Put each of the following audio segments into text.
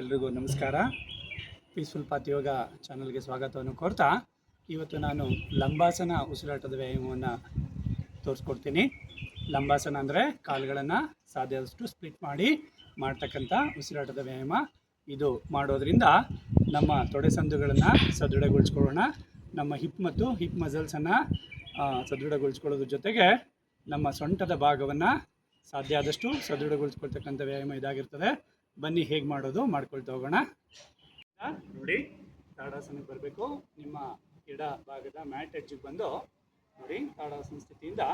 ಎಲ್ರಿಗೂ ನಮಸ್ಕಾರ. Peaceful path ಯೋಗ ಚಾನಲ್ಗೆ ಸ್ವಾಗತವನ್ನು ಕೋರ್ತಾ ಇವತ್ತು ನಾನು ಲಂಬಾಸನ ಉಸಿರಾಟದ ವ್ಯಾಯಾಮವನ್ನು ತೋರಿಸ್ಕೊಡ್ತೀನಿ. ಲಂಬಾಸನ ಅಂದರೆ ಕಾಲುಗಳನ್ನು ಸಾಧ್ಯದಷ್ಟು ಸ್ಪ್ಲಿಟ್ ಮಾಡಿ ಮಾಡ್ತಕ್ಕಂಥ ಉಸಿರಾಟದ ವ್ಯಾಯಾಮ. ಇದು ಮಾಡೋದ್ರಿಂದ ನಮ್ಮ ತೊಡೆ ಸಂದುಗಳನ್ನು ಸದೃಢಗೊಳಿಸ್ಕೊಳ್ಳೋಣ, ನಮ್ಮ ಹಿಪ್ ಮತ್ತು ಹಿಪ್ ಮಸಲ್ಸನ್ನು ಸದೃಢಗೊಳಿಸ್ಕೊಳ್ಳೋದ್ರ ಜೊತೆಗೆ ನಮ್ಮ ಸೊಂಟದ ಭಾಗವನ್ನು ಸಾಧ್ಯ ಆದಷ್ಟು ಸದೃಢಗೊಳಿಸ್ಕೊಳ್ತಕ್ಕಂಥ ವ್ಯಾಯಾಮ ಇದಾಗಿರ್ತದೆ. ಬನ್ನಿ ಹೇಗೆ ಮಾಡೋದು ಮಾಡ್ಕೊಳ್ತಾ ಹೋಗೋಣ. ನೋಡಿ, ತಾಡಾಸನಕ್ಕೆ ಬರಬೇಕು. ನಿಮ್ಮ ಎಡ ಭಾಗದ ಮ್ಯಾಟ್ ಎಡ್ಜಿಗೆ ಬಂದು ನೋಡಿ, ತಾಡಾಸನ ಸ್ಥಿತಿಯಿಂದ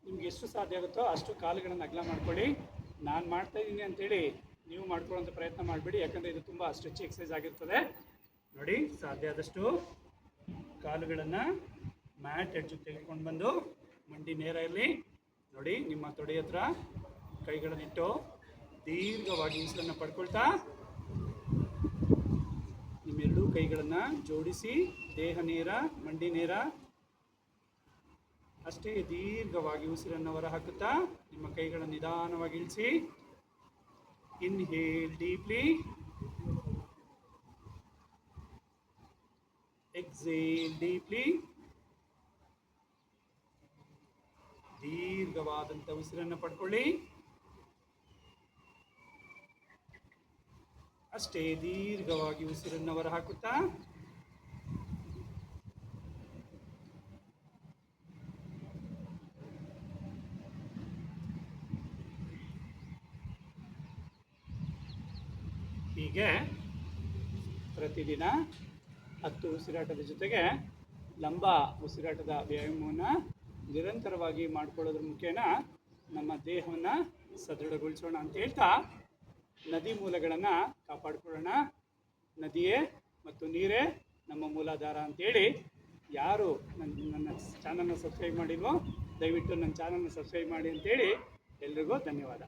ನಿಮ್ಗೆ ಎಷ್ಟು ಸಾಧ್ಯ ಆಗುತ್ತೋ ಅಷ್ಟು ಕಾಲುಗಳನ್ನು ಅಗಲ ಮಾಡ್ಕೊಳ್ಳಿ. ನಾನು ಮಾಡ್ತಾ ಇದ್ದೀನಿ ಅಂತೇಳಿ ನೀವು ಮಾಡ್ಕೊಳ್ಳೋಂಥ ಪ್ರಯತ್ನ ಮಾಡಬೇಡಿ, ಯಾಕಂದರೆ ಇದು ತುಂಬ ಸ್ಟ್ರೆಚ್ ಎಕ್ಸಸೈಸ್ ಆಗಿರ್ತದೆ. ನೋಡಿ, ಸಾಧ್ಯ ಆದಷ್ಟು ಕಾಲುಗಳನ್ನು ಮ್ಯಾಟ್ ಎಡ್ಜಿಗೆ ತೆಗೆದುಕೊಂಡು ಬಂದು ಮಂಡಿ ನೇರ ಇರಲಿ. ನೋಡಿ, ನಿಮ್ಮ ತೊಡೆ ಹತ್ರ ಕೈಗಳನ್ನಿಟ್ಟು ದೀರ್ಘವಾಗಿ ಉಸಿರನ್ನು ಪಡ್ಕೊಳ್ತಾ ನಿಮ್ಮೆರಡೂ ಕೈಗಳನ್ನು ಜೋಡಿಸಿ ದೇಹ ನೇರ, ಮಂಡಿ ನೇರ, ಅಷ್ಟೇ ದೀರ್ಘವಾಗಿ ಉಸಿರನ್ನು ಹೊರ ಹಾಕುತ್ತಾ ನಿಮ್ಮ ಕೈಗಳನ್ನು ನಿಧಾನವಾಗಿ ಇಳಿಸಿ. Inhale deeply, exhale deeply. ದೀರ್ಘವಾದಂಥ ಉಸಿರನ್ನು ಪಡ್ಕೊಳ್ಳಿ. ಅಷ್ಟೇ ದೀರ್ಘವಾಗಿ ಉಸಿರನ್ನು ಹೊರ ಹಾಕುತ್ತಾ ಹೀಗೆ ಪ್ರತಿದಿನ 10 ಉಸಿರಾಟದ ಜೊತೆಗೆ ಲಂಬ ಉಸಿರಾಟದ ವ್ಯಾಯಾಮವನ್ನು ನಿರಂತರವಾಗಿ ಮಾಡಿಕೊಳ್ಳೋದ್ರ ಮುಖೇನ ನಮ್ಮ ದೇಹವನ್ನು ಸದೃಢಗೊಳಿಸೋಣ ಅಂತ ಹೇಳ್ತಾ ನದಿ ಮೂಲಗಳನ್ನು ಕಾಪಾಡಿಕೊಳ್ಳೋಣ. ನದಿಯೇ ಮತ್ತು ನೀರೇ ನಮ್ಮ ಮೂಲಾಧಾರ ಅಂತೇಳಿ ಯಾರು ನನ್ನ ಚಾನಲ್ನ ಸಬ್ಸ್ಕ್ರೈಬ್ ಮಾಡಿಲ್ವೋ ದಯವಿಟ್ಟು ನನ್ನ ಚಾನಲ್ನ ಸಬ್ಸ್ಕ್ರೈಬ್ ಮಾಡಿ ಅಂತೇಳಿ ಎಲ್ರಿಗೂ ಧನ್ಯವಾದ.